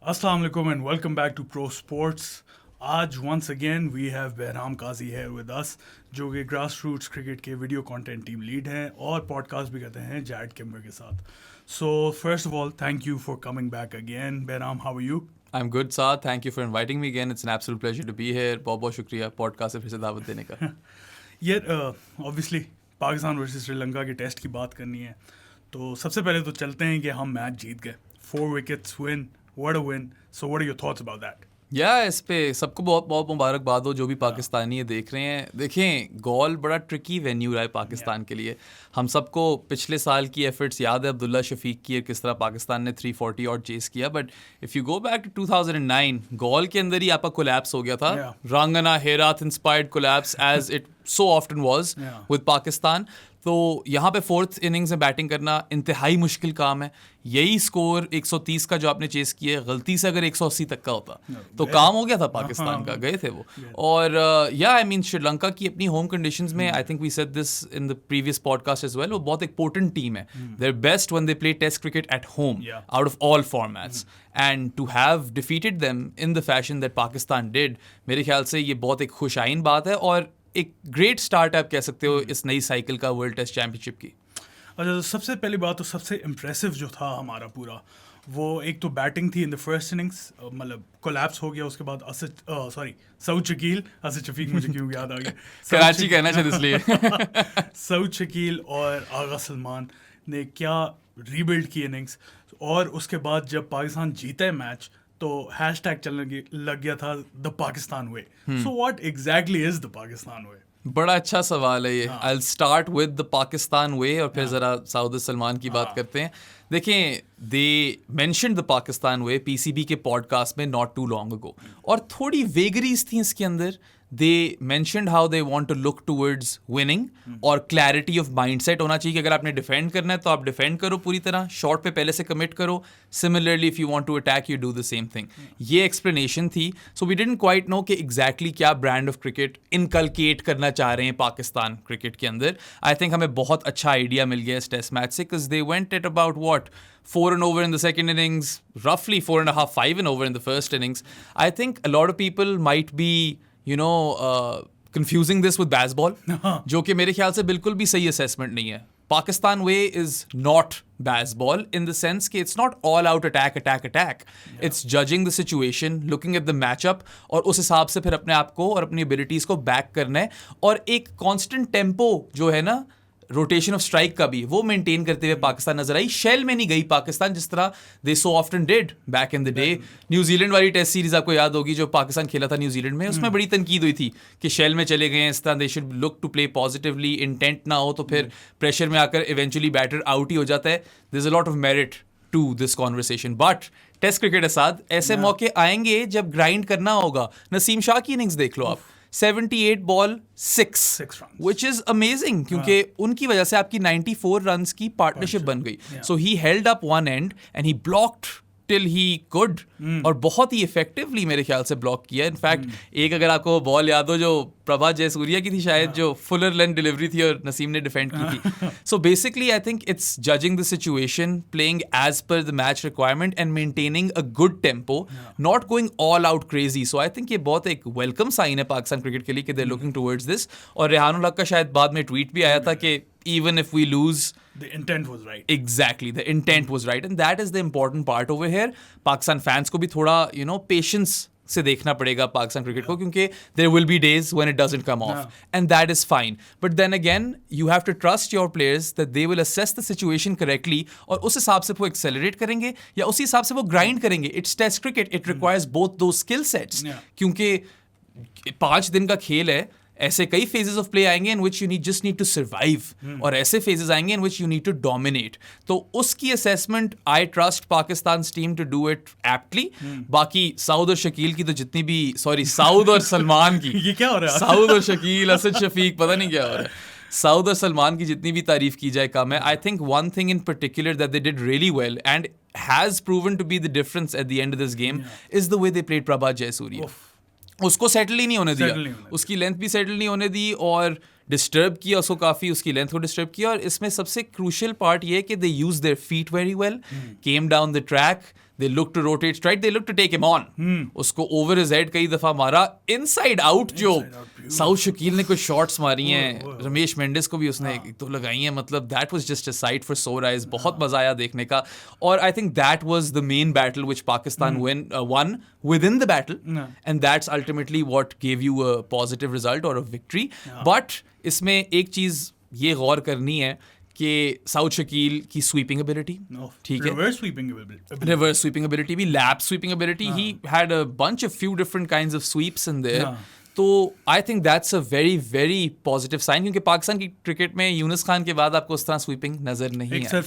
Assalamu alaikum and welcome back to ProSports. आज once again we have Behram Qazi here with us, जो कि grassroots cricket के video content team lead हैं और podcast भी करते हैं जैड किम्बर के साथ. So first of all, thank you for coming back again. Behram, how are you? I'm good, Saad. Thank you for inviting me again. It's an absolute pleasure to be here. बहुत शुक्रिया podcast से फिर से दावत देने का. Yet, obviously, Pakistan versus Sri Lanka के test की बात करनी है. तो सबसे पहले तो चलते हैं कि हम मैच जीत गए. 4 wickets win. What a win. So what are your thoughts about that? इस पे सबको बहुत बहुत मुबारकबाद हो जो भी पाकिस्तानी ये देख रहे हैं. देखें, गॉल बड़ा ट्रिकी वेन्यू रहा है पाकिस्तान के लिए. हम सबको पिछले साल की एफर्ट्स याद है, अब्दुल्ला शफीक की, किस तरह पाकिस्तान ने 340 और चेस किया. But if you go back to 2009, Galle के अंदर ही आपका कोलैप्स हो गया था. Rangana Herath inspired collapse as it so often was with Pakistan. तो यहाँ पे 4th इनिंग्स में बैटिंग करना इंतहाई मुश्किल काम है. यही स्कोर 130 का जो आपने चेस किया है, गलती से अगर 180 तक का होता तो काम हो गया था पाकिस्तान का, गए थे वो. और आई मीन श्रीलंका की अपनी होम कंडीशंस में, I think we said this in the previous podcast as well, वो बहुत एक पोटेंट टीम है. Their best when they play Test cricket at home out of all formats. And to have defeated them in the fashion that Pakistan did, मेरे ख्याल से ये बहुत एक खुशाइन बात है और एक ग्रेट स्टार्ट आप कह सकते हो इस नई साइकिल का वर्ल्ड टेस्ट चैंपियनशिप की. अच्छा, तो सबसे पहली बात तो सबसे इम्प्रेसिव जो था हमारा पूरा, वो एक तो बैटिंग थी इन द फर्स्ट इनिंग्स. मतलब कोलैप्स हो गया, उसके बाद सऊद शकील, असद शफीक मुझे क्यों याद आ गया, कराची कहना चाहिए इसलिए. सऊद शकील और आगा सलमान ने क्या रीबिल्ड की इनिंग्स. और उसके बाद जब पाकिस्तान जीता मैच तो हैशटैग चलने लग गया था the Pakistan way. So what exactly is the Pakistan way? बड़ा अच्छा सवाल है ये. I will start with the Pakistan way और फिर ज़रा सऊद सलमान की बात करते हैं. देखें, they mentioned the Pakistan way PCB के पॉडकास्ट में नॉट टू लॉन्ग अगो, और थोड़ी वेगरीज थी इसके अंदर. They mentioned how they want to look towards winning, और क्लैरिटी ऑफ माइंडसेट होना चाहिए कि अगर आपने डिफेंड करना है तो आप डिफेंड करो पूरी तरह, शॉट पे पहले से कमिट करो. Similarly if you want to attack you do the same thing. ये एक्सप्लेनेशन थी. So we didn't quite know कि एग्जैक्टली क्या ब्रांड ऑफ क्रिकेट इनकलकेट करना चाह रहे हैं पाकिस्तान क्रिकेट के अंदर. आई थिंक हमें बहुत अच्छा आइडिया मिल गया इस टेस्ट मैच से, because they went at about 4 and over in the second innings, roughly 4.5, 5 and over in the first innings. I think a lot of people might be, confusing this with baseball, जो कि मेरे ख्याल से बिल्कुल भी सही assessment नहीं है. Pakistan way is not baseball in the sense कि it's not all out attack. It's judging the situation, looking at the matchup, और उस हिसाब से फिर अपने आप को और अपनी abilities को back करना है. और एक constant tempo जो है ना, रोटेशन ऑफ स्ट्राइक का भी, वो मेंटेन करते हुए पाकिस्तान नजर आई. शेल में नहीं गई पाकिस्तान जिस तरह they so often did back in the day. New Zealand वाली टेस्ट सीरीज आपको याद होगी जो पाकिस्तान खेला था न्यूजीलैंड में, उसमें बड़ी तनकीद हुई थी कि शेल में चले गए हैं इस तरह. They should look to play positively, intent ना हो तो फिर प्रेशर में आकर इवेंचुअली बैटर आउट ही हो जाता है. There is a lot of merit to this conversation. But Test cricket के साथ ऐसे मौके आएंगे जब ग्राइंड करना होगा. नसीम शाह की इनिंग्स देख लो आप, 78 बॉल 6 which is amazing, क्योंकि उनकी वजह से आपकी 94 रन्स की पार्टनरशिप बन गई. So he held up one end and he blocked till he could, और बहुत ही इफेक्टिवली मेरे ख्याल से ब्लॉक किया. इनफैक्ट एक अगर आपको बॉल याद हो जो प्रभा जयसूर्या की थी शायद, जो फुलर लेंथ डिलीवरी थी और नसीम ने डिफेंड की थी. So basically I think it's judging the situation, playing as per the match requirement and maintaining a good tempo, not going all out crazy. So I think ये बहुत एक welcome sign है Pakistan cricket के लिए कि they are looking towards this. और रेहानुल हक का शायद बाद में ट्वीट भी आया था कि even if we lose, the intent was right. Exactly, the intent was right, and that is the important part over here. Pakistan fans को भी थोड़ा patience से देखना पड़ेगा पाकिस्तान क्रिकेट को, क्योंकि there will be days when it doesn't come off, and that is fine. But then again, you have to trust your players that they will assess the situation correctly, और उस हिसाब से वो accelerate करेंगे या उसी हिसाब से वो grind करेंगे. It's test cricket, it requires both those skill sets. क्योंकि 5 दिन का खेल है. ऐसे कई phases of play आएंगे in which you just need to survive, और ऐसे phases आएंगे in which you need to dominate. तो उसकी assessment I trust Pakistan's team to do it aptly. बाकी सऊद और शकील की तो जितनी भी सऊद और सलमान की ये क्या हो रहा है? सऊद और शकील, असद शफीक, पता नहीं क्या हो रहा है. सऊद और सलमान की जितनी भी तारीफ की जाए कम है. I think one thing in particular that they did really well and has proven to be the difference at the end of this game is the way they played Prabath Jayasuriya. उसको सेटल ही नहीं होने दिया, उसकी लेंथ भी settle नहीं होने दी, और disturb किया उसको काफ़ी, उसकी लेंथ को डिस्टर्ब किया. और इसमें सबसे क्रूशियल पार्ट ये है कि they use their feet very well, came down the track, they look to rotate strike, they look to take him on. उसको over his head कई दफा मारा, inside out जो साउथ शकील ने कुछ शॉट्स मारी हैं, रमेश मेंडिस को भी उसने एक दो लगाई हैं, मतलब that was just a sight for sore eyes. बहुत मजा आया देखने का. और I think that was the main battle which Pakistan won within the battle, and that's ultimately what gave you a positive result or a victory. But इसमें एक चीज ये गौर करनी है कि साउथ शकील की स्वीपिंग एबिलिटी, ठीक है, रिवर्स स्वीपिंग एबिलिटी भी, lap sweeping ability, he had a bunch of few different kinds of sweeps in there. तो I think that's a very very positive sign, क्योंकि पाकिस्तान की क्रिकेट में यूनुस खान के बाद आपको उस तरह स्वीपिंग नजर नहीं है.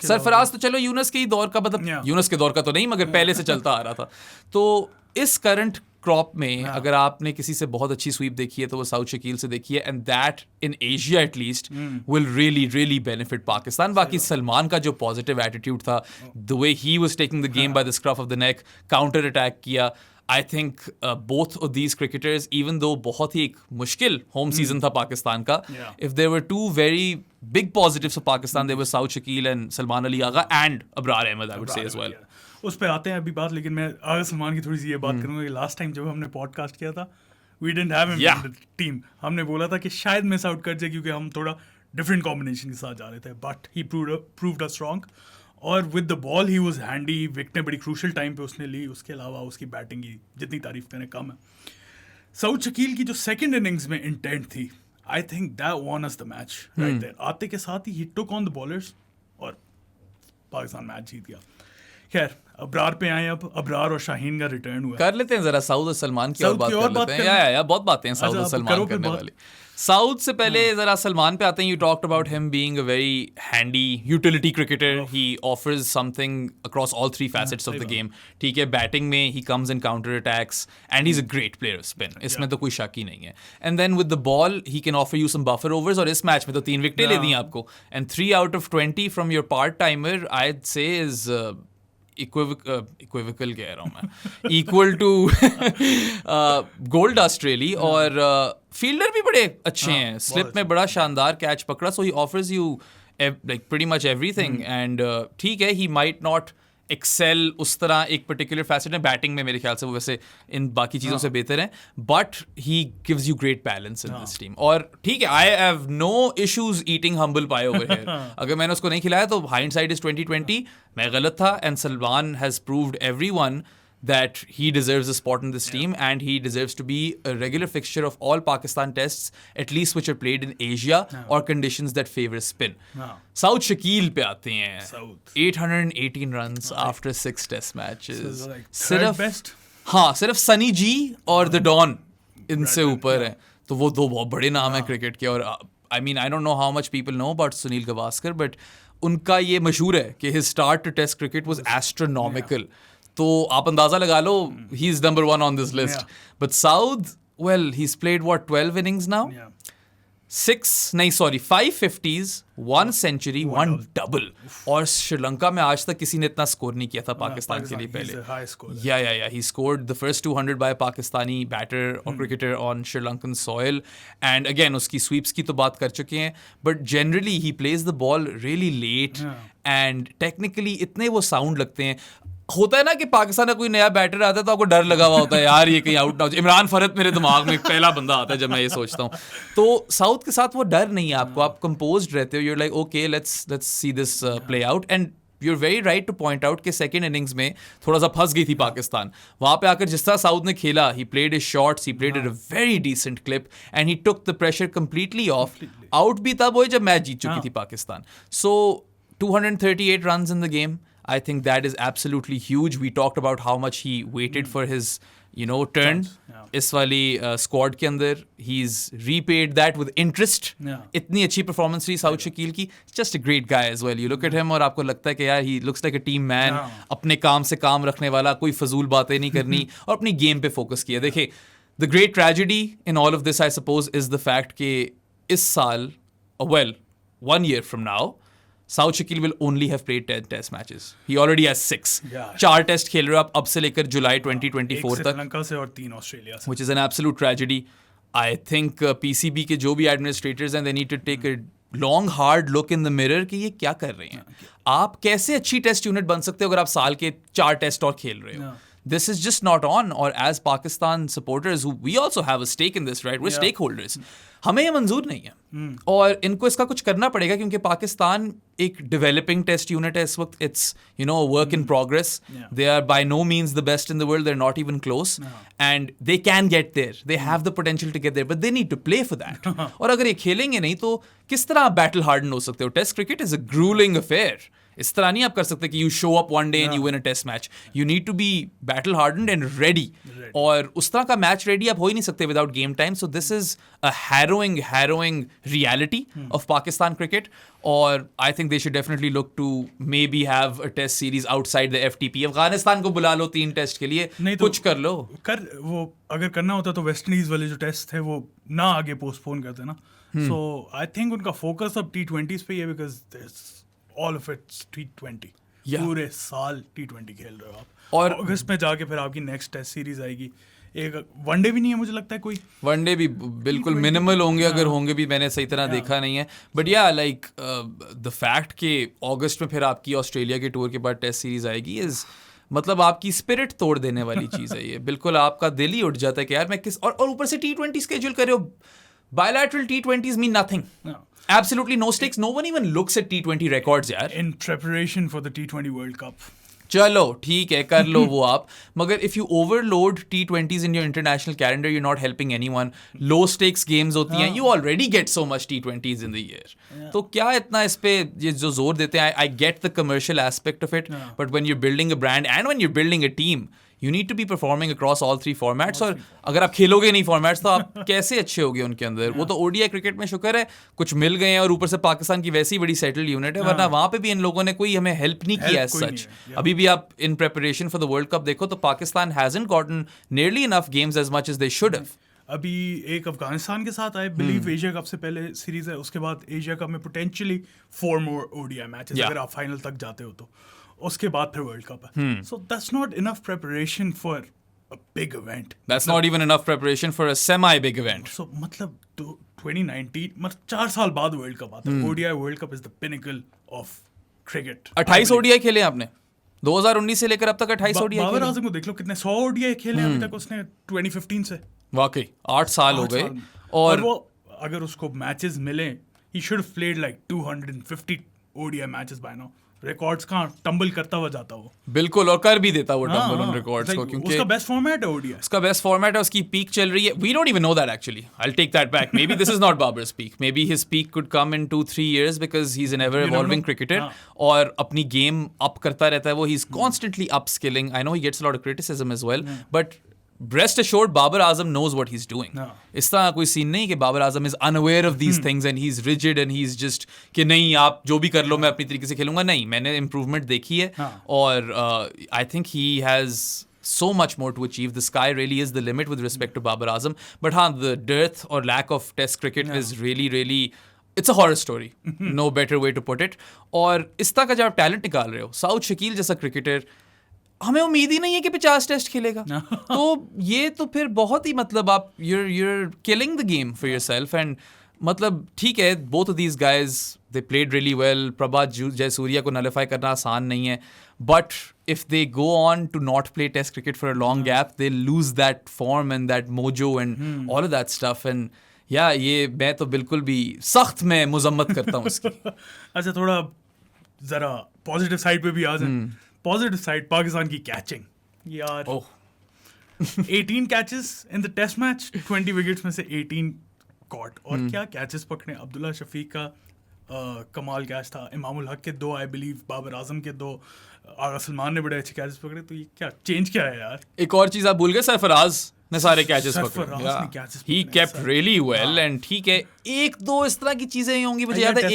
सरफराज तो चलो यूनुस के ही दौर का, मतलब यूनुस के दौर का तो नहीं मगर पहले से चलता आ रहा था. तो इस करंट क्रॉप में अगर आपने किसी से बहुत अच्छी स्वीप देखी है तो वो साउथ शकील से देखी है, and that in Asia at least will really really benefit Pakistan. बाकी सलमान का जो पॉजिटिव एटीट्यूड था, the way he was taking the game by the scruff of the neck, counter attack किया. I think both of these cricketers, even though बहुत ही एक मुश्किल home season था पाकिस्तान का, if there were two very big positives of Pakistan, there were Saud Shakeel and Salman Ali Agha and Abrar Ahmed, I would say as well. उस पे आते हैं अभी बात, लेकिन मैं आगे सलमान की थोड़ी सी ये बात करूंगा कि लास्ट टाइम जब हमने पॉडकास्ट किया था, we didn't have him in the team. हमने बोला था कि शायद मिस आउट कर जाए क्योंकि हम थोड़ा डिफरेंट कॉम्बिनेशन के साथ जा रहे थे, but he proved as strong. और with the ball he was handy, विकेटें बड़ी क्रूशल टाइम पे उसने ली. उसके अलावा उसकी बैटिंग की जितनी तारीफ करें कम है. साउथ शकील की जो सेकंड इनिंग्स में इंटेंट थी, I think that won us the match right there. आते के साथ ही टुक ऑन द बॉलर्स और पाकिस्तान मैच जीत गया. खैर अबरार पे आए, अब अबरार और शाहीन का रिटर्न हुआ. कर लेते हैं जरा साउथ और सलमान की और बात कर लेते हैं. या बहुत बातें हैं साउथ और सलमान करने वाली. साउथ से पहले जरा सलमान पे आते हैं. You talked about him being a very handy utility cricketer. He offers something across all three facets of the game. ठीक है, बैटिंग में he comes in counter attacks and he is a great player of spin, इसमें तो कोई शक ही नहीं है. And then with the ball he can offer you some buffer overs, और इस मैच में तो 3 विकेटें ले दी आपको. And 3 out of 20 from your part timer I'd say is equivocal कह रहा हूँ मैं, equal to gold dust really. और फील्डर भी बड़े अच्छे हैं, स्लिप में बड़ा शानदार कैच पकड़ा. So he offers you like pretty much everything. And ठीक है, ही माइट नॉट एक्सेल उस तरह एक पर्टिकुलर फैसेट में, बैटिंग में मेरे ख्याल से वो वैसे इन बाकी चीज़ों से बेहतर है, but he gives you great balance in this team. और ठीक है, I have no issues eating humble pie over here. अगर मैंने उसको नहीं खिलाया तो हाइंडसाइट इज 2020, मैं गलत था. And Salman has proved everyone that he deserves a spot in this team, and he deserves to be a regular fixture of all Pakistan tests, at least which are played in Asia or conditions that favor spin. South Shakil पे आते हैं. 818 runs after 6 test matches. सिर्फ सनी जी और the don इनसे ऊपर है. तो वो दो बहुत बड़े नाम है क्रिकेट के. और I mean, I don't know how much people know about Sunil Gavaskar, but उनका ये मशहूर है कि his start to test cricket was astronomical. तो आप अंदाजा लगा लो, he is number 1 on this list. But South, well, he's played what, 12 innings now? 5 50s, 1 century, 1 double. और श्रीलंका में आज तक किसी ने इतना स्कोर नहीं किया था पाकिस्तान के लिए पहले. Yeah. He scored the first 200 by a Pakistani batter or cricketer on Sri Lankan soil. And again, उसकी sweeps की तो बात कर चुके हैं. But generally, he plays the ball really late. And technically, इतने वो sound लगते हैं. होता है ना कि पाकिस्तान का कोई नया बैटर आता है तो आपको डर लगा हुआ होता है, यार ये कहीं आउट ना हो जाए. इमरान फरहत मेरे दिमाग में पहला बंदा आता है जब मैं ये सोचता हूँ. तो साउथ के साथ वो डर नहीं है आपको, आप कंपोज्ड रहते हो. You're like okay, let's see this play out. And you're very right to point out कि सेकेंड इनिंग्स में थोड़ा सा फंस गई थी पाकिस्तान. वहाँ पे आकर जिस तरह साउथ ने खेला, he played his shots, he played at a very decent clip, and he took the pressure completely off. Out भी तब हुए जब मैच जीत चुकी थी पाकिस्तान. सो 238 runs in the game. I think that is absolutely huge. We talked about how much he waited for his, turn. इस वाली squad के अंदर he's repaid that with interest. इतनी अच्छी परफॉर्मेंस रही साउथ शकील की. Just a great guy as well. You look at him और आपको लगता है कि यार he looks like a team man. अपने काम से काम रखने वाला, कोई फजूल बातें नहीं करनी और अपनी गेम पे फोकस किया. देखिए, the great tragedy in all of this, I suppose, is the fact कि इस साल, 1 year from now, South Shakil will only have played 10 test matches. He already has 6. 4 test खेल रहे हो आप अब से लेकर जुलाई 2024 तक, श्रीलंका से और 3 ऑस्ट्रेलिया से, which is an absolute tragedy. I think PCB के जो भी administrators हैं, they need to take a long hard look in the mirror कि ये क्या कर रहे हैं. आप कैसे अच्छी टेस्ट यूनिट बन सकते हो अगर आप साल के 4 टेस्ट और खेल रहे हो. This is just not on. Or as Pakistan supporters, who we also have a stake in this, right? We're stakeholders. हमें ये मंजूर नहीं है. और इनको इसका कुछ करना पड़ेगा क्योंकि पाकिस्तान एक developing test unit है इस वक्त. It's, you know, a work in progress. They are by no means the best in the world. They're not even close. And they can get there. They have the potential to get there. But they need to play for that. और अगर ये खेलेंगे नहीं तो किस तरह आप battle harden हो सकते हो? Test cricket is a grueling affair. इस तरह नहीं आप कर सकते कि you show up one day and you win a test match. You need to be battle hardened and ready. और उस तरह का मैच रेडी आप हो ही नहीं सकते without game time. So this is a harrowing reality of Pakistan cricket. और I think they should definitely look to maybe have a test series outside the FTP. Afghanistan को बुला लो 3 टेस्ट के लिए, नहीं कुछ कर लो. वो अगर करना होता तो वेस्ट इंडीज वाले जो टेस्ट थे वो ना आगे पोस्टपोन करते ना. सो आई थिंक उनका फोकस अब T20s पे ही है because all of it's T20. पूरे साल T20 खेल रहे हो आप. और अगस्त में जाके फिर आपकी नेक्स्ट टेस्ट सीरीज आएगी. एक वनडे भी नहीं है मुझे लगता है कोई. वनडे भी बिल्कुल मिनिमल होंगे, अगर होंगे भी मैंने सही तरह देखा नहीं है. बट या लाइक द फैक्ट कि अगस्त में फिर आपकी ऑस्ट्रेलिया के टूर के बाद टेस्ट सीरीज आएगी इज मतलब आपकी स्पिरिट तोड़ देने वाली चीज़ है ये. बिल्कुल आपका दिल ही उठ जाता है कि यार मैं किस. और ऊपर से T20 स्केड्यूल कर रहे हो. Bilateral T20s mean nothing. Absolutely no stakes. No one even looks at T20 records, यार. In preparation for the T20 World Cup. चलो ठीक है, कर लो वो आप. मगर if you overload T20s in your international calendar, you're not helping anyone. Low stakes games होती हैं. You already get so much T20s in the year. तो क्या इतना इस पे ये जो जोर देते हैं. I get the commercial aspect of it, but when you're building a brand and when you're building a team, you need to be performing across all 3 formats. और अगर आप खेलोगे नहीं फॉर्मेट्स तो आप कैसे अच्छे होगे उनके अंदर. वो तो ODI क्रिकेट में शुक्र है कुछ मिल गए हैं और ऊपर से पाकिस्तान की वैसी बड़ी सेटल्ड यूनिट है. वरना वहाँ पे भी इन लोगों ने कोई हमें हेल्प नहीं किया एज सच. अभी भी आप in preparation for the world cup देखो तो Pakistan hasn't gotten nearly enough games as much as they should have. अभी एक अफगानिस्तान के साथ आई बिलीव एशिया कप से पहले सीरीज है. उसके बाद एशिया कप में पोटेंशियली 4 more ODI मैचेस अगर आप फाइनल तक जाते हो तो. उसके बाद फिर वर्ल्ड कप है. So that's not enough preparation for a big event. That's not even enough preparation for a semi-big event. So मतलब 2019 मतलब 4 साल बाद वर्ल्ड कप आता है. ODI world cup is the pinnacle of cricket. 28 ODI खेले आपने 2019 से लेकर अब तक 28 ODI. बाबर आजम को देख लो कितने 100 ODI खेले अभी तक उसने 2015 से. वाकई 8 साल हो गए. और वो अगर उसको मैचेस मिले he should have played like 250 ODI matches by now. Records कहाँ टंबल करता हुआ जाता वो. बिल्कुल, और कर भी देता वो टंबल उन रिकॉर्ड्स को क्योंकि उसका बेस्ट फॉर्मेट है ODI. उसका बेस्ट फॉर्मेट है, उसकी पीक चल रही है. We don't even know that actually. I will take that back. Maybe this is not Babar's peak. Maybe his peak could come in 2-3 years because he is an ever evolving cricketer. और अपनी game up करता रहता है वो. He is constantly upskilling. I know he gets a lot of criticism as well but rest assured Babar Azam knows what he's doing. इस तरह कोई scene नहीं कि Babar Azam is unaware of these things and he's rigid and he's just कि नहीं आप जो भी कर लो मैं अपनी तरीके से खेलूंगा. नहीं, मैंने improvement देखी है. और I think he has so much more to achieve. The sky really is the limit with respect to Babar Azam. But हाँ, the dearth or lack of test cricket is really it's a horror story. No better way to put it. और इस तरह का जब आप talent निकाल रहे हो, साउथ शकील जैसा क्रिकेटर हमें उम्मीद ही नहीं है कि 50 टेस्ट खेलेगा. तो ये तो फिर बहुत ही मतलब आप you're killing the game for yourself. and मतलब ठीक है, both of these guys they played really well. प्रभात जयसूर्या को नलिफाई करना आसान नहीं है. But if they go on to not play test cricket for a long gap, they'll lose that form and that mojo and all of that stuff. and ये मैं तो बिल्कुल भी सख्त मैं मुजम्मत करता हूँ इसकी. अच्छा, थोड़ा जरा पॉजिटिव साइड पे भी आ जाए. पॉजिटिव साइड पाकिस्तान की कैचिंग यार. 18 catches in the test match, 20 wickets में से 18 कॉट. और क्या कैचेस पकड़े. अब्दुल्ला शफीक का कमाल कैच था. इमामुल हक के 2 आई बिलीव. बाबर आजम के 2. आगा सलमान ने बड़े अच्छे कैचेस पकड़े. तो ये क्या चेंज क्या है यार. एक और चीज आप भूल गए, सरफराज ने सारे कैचेस पकड़े. He kept really well. And ठीक है, 1-2 इस तरह की चीजें होंगी. मुझे याद है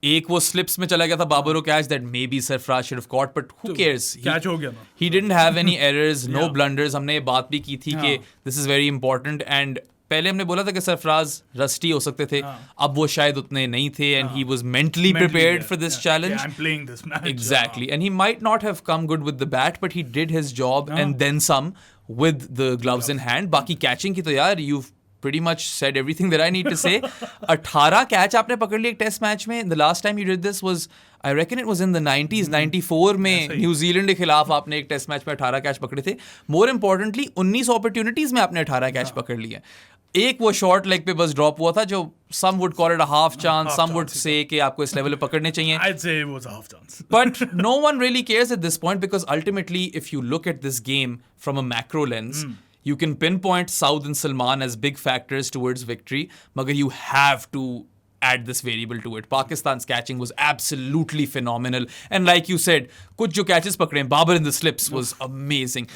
एक वो स्लिप्स में चला गया था Babar catch that maybe Sarfaraz should have caught but who cares. Catch हो गया ना. He didn't have any errors, no blunders. हमने ये बात भी की थी कि this is very important. And पहले हमने बोला था कि सरफराज रस्टी हो सकते थे. अब वो शायद उतने नहीं थे. And he was mentally prepared for this challenge. I am playing this match. Exactly. And he might not have come good with the bat but he did his job and then some with the gloves in hand. बाकी catching की तो यार you've pretty much said everything that I need to say. 18 catch आपने पकड़ लिए एक test match में. The last time you did this was, I reckon it was in the 90s, 94 में न्यूजीलैंड के खिलाफ आपने एक टेस्ट मैच में 18 कैच पकड़े थे. More importantly, 19 अपॉर्चुनिटीज में आपने 18 कैच पकड़ लिए. एक वो शॉर्ट लेग पे बस ड्रॉप हुआ था जो some would call it a half chance, some would say कि आपको इस लेवल पे पकड़ने चाहिए. I'd say it was a half chance. But no one really cares at this point because ultimately if you look at this game from a macro lens, you can pinpoint Saud and Salman as big factors towards victory, magar you have to add this variable to it. Pakistan's catching was absolutely phenomenal. And like you said, कुछ जो catches पकड़े हैं, Babar in the slips was amazing.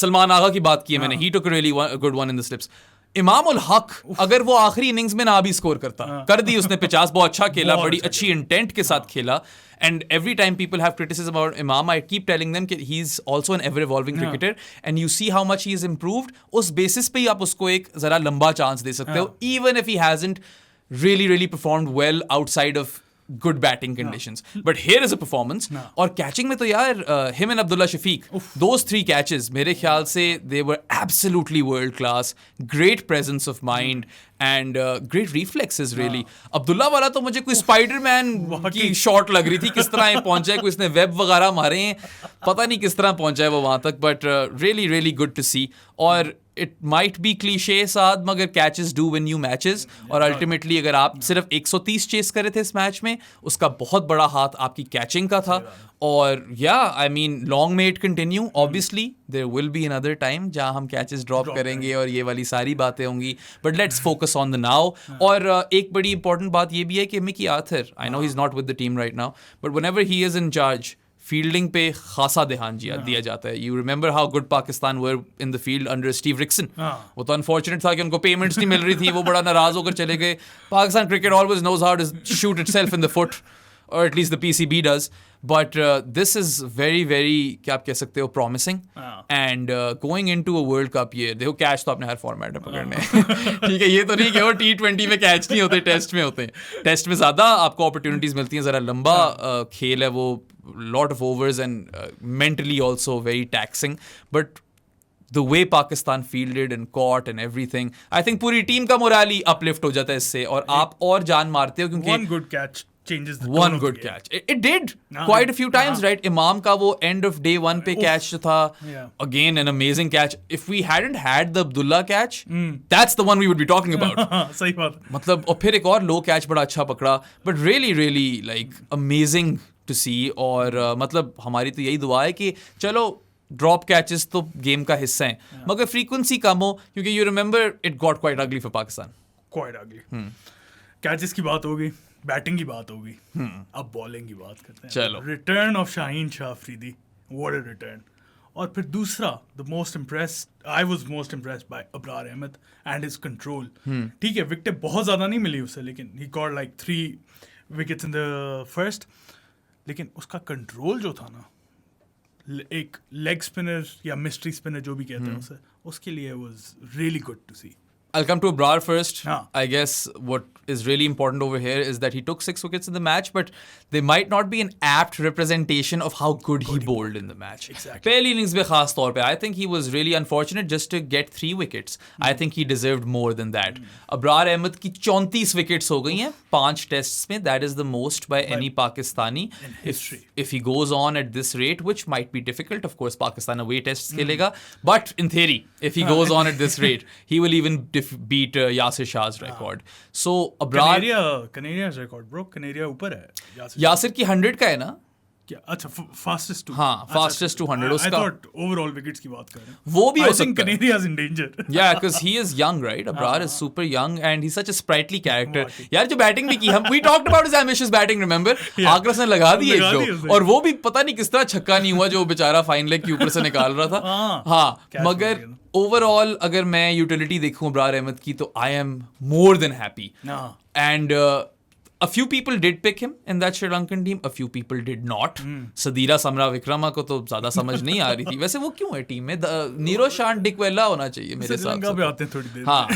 Salman Agha की बात की है मैंने, he took a really good one in the slips. Imam ul Haq अगर वो आखिरी इनिंग्स में ना भी स्कोर करता, कर दी उसने 50, बहुत अच्छा खेला, बड़ी अच्छी इंटेंट के साथ खेला. And every time people have criticism about Imam, I keep telling them that he's also an ever-evolving cricketer, and you see how much he has improved. उस basis पे ही आप उसको एक जरा लंबा चांस दे सकते हो, even if he hasn't really performed well outside of good batting conditions. But here is a performance. और catching में तो यार him and Abdullah Shafiq, those 3 catches मेरे ख्याल से they were absolutely world class. Great presence of mind and great reflexes really. Abdullah वाला तो मुझे कोई स्पाइडरमैन की शॉट लग रही थी, किस तरह ये पहुंचा है, कोई इसने वेब वगैरह मारे हैं, पता नहीं किस तरह पहुंचा है वो वहां तक. But really good to see. और it might be cliche साद, मगर catches do win you matches. और ultimately अगर आप सिर्फ 130 चेस करे थे इस मैच में, उसका बहुत बड़ा हाथ आपकी कैचिंग का था. और I mean long may it continue. Obviously there will be another time जहाँ हम catches drop करेंगे और ये वाली सारी बातें होंगी. But let's focus on the now. और एक बड़ी important बात ये भी है कि Mickey Arthur, I know he's not with the team right now, but whenever he is in charge, fielding पे खासा ध्यान दिया जाता है. You remember how good Pakistan were in the field under Steve Rixon. वो तो अनफॉर्चुनेट था कि उनको पेमेंट्स नहीं मिल रही थी, वो बड़ा नाराज होकर चले गए. Pakistan cricket always knows how to shoot itself in the foot, or at least the PCB does. But this is very क्या आप कह सकते हो promising. And going into a World Cup year, देखो कैच तो आपने हर फॉर्मेट में पकड़ने हैं. ठीक है, ये तो नहीं कि वो T20 में कैच नहीं होते, टेस्ट में होते हैं. टेस्ट में ज़्यादा आपको अपॉर्चुनिटीज़ मिलती हैं, ज़रा लंबा खेल है वो, lot of overs and mentally also very taxing. But the way Pakistan fielded and caught and everything, I think पूरी टीम का मोराल ही uplift हो जाता है इससे, और आप और जान मारते हो क्योंकि one good catch changes the one good catch. It did quite a few times, right? Imam का वो end of day 1 पे catch जो था, again an amazing catch. If we hadn't had the Abdullah catch, that's the one we would be talking about. सही बात. मतलब और फिर एक और low catch बड़ा अच्छा पकड़ा. But really like amazing to see. और मतलब हमारी तो यही दुआ है कि चलो ड्रॉप कैचेस तो गेम का हिस्सा हैं, मगर फ्रीक्वेंसी कम हो, क्योंकि you remember it got quite अगली फॉर पाकिस्तान. क्वाइट अगली. कैचेस की बात होगी, बैटिंग की बात होगी, अब बॉलिंग की बात करते हैं. चलो, return of Shaheen Shah Afridi, what a return. और फिर दूसरा, I was most impressed by Abrar Ahmed and his control. ठीक है, विकेटें बहुत ज़्यादा नहीं मिली उसे, लेकिन he got like 3 wickets in the first. लेकिन उसका कंट्रोल जो था ना, एक लेग स्पिनर या मिस्ट्री स्पिनर जो भी कहते हैं उसे, उसके लिए was really good to see. I'll come to Abrar first. I guess what is really important over here is that he took 6 wickets in the match, but they might not be an apt representation of how good he bowled in the match. Exactly. पहली innings में खास तौर पे, I think he was really unfortunate just to get 3 wickets. I think he deserved more than that. Abrar Ahmed की 34 wickets हो गई हैं 5 tests में. That is the most by any Pakistani in history. If he goes on at this rate, which might be difficult. Of course, Pakistan away tests खेलेगा, but in theory, if he goes on at this rate, he will even beat Yasir Shah's record. So Abrar, Canaria's record, bro. Canaria ऊपर है. यासिर की 100 का है ना? क्या? अच्छा, fastest to. हाँ, फास्टेस्ट टू 100 उसका. I thought overall wickets की बात कर रहे हैं. वो भी हो सकता है. I think Canaria's in danger. Yeah, because he is young, right? Abrar is super young and he's such a sprightly character. यार जो बैटिंग भी की, हम we talked about his ambitious batting, remember? आगरस ने लगा दी एक दो, और वो भी पता नहीं किस तरह छक्का नहीं हुआ जो बेचारा फाइन लेग के ऊपर से निकाल रहा था. हाँ, मगर ओवरऑल अगर मैं यूटिलिटी देखूं अबरार अहमद की, तो I am more than happy. And a few people did pick him in that Sri Lankan team, a few people did not. Sadira Samra Vikrama को तो ज़्यादा समझ नहीं आ रही थी. वैसे वो क्यों है टीम में? नीरो शान डिकवेला होना चाहिए मेरे हिसाब से. पे आते हैं थोड़ी देर. हाँ,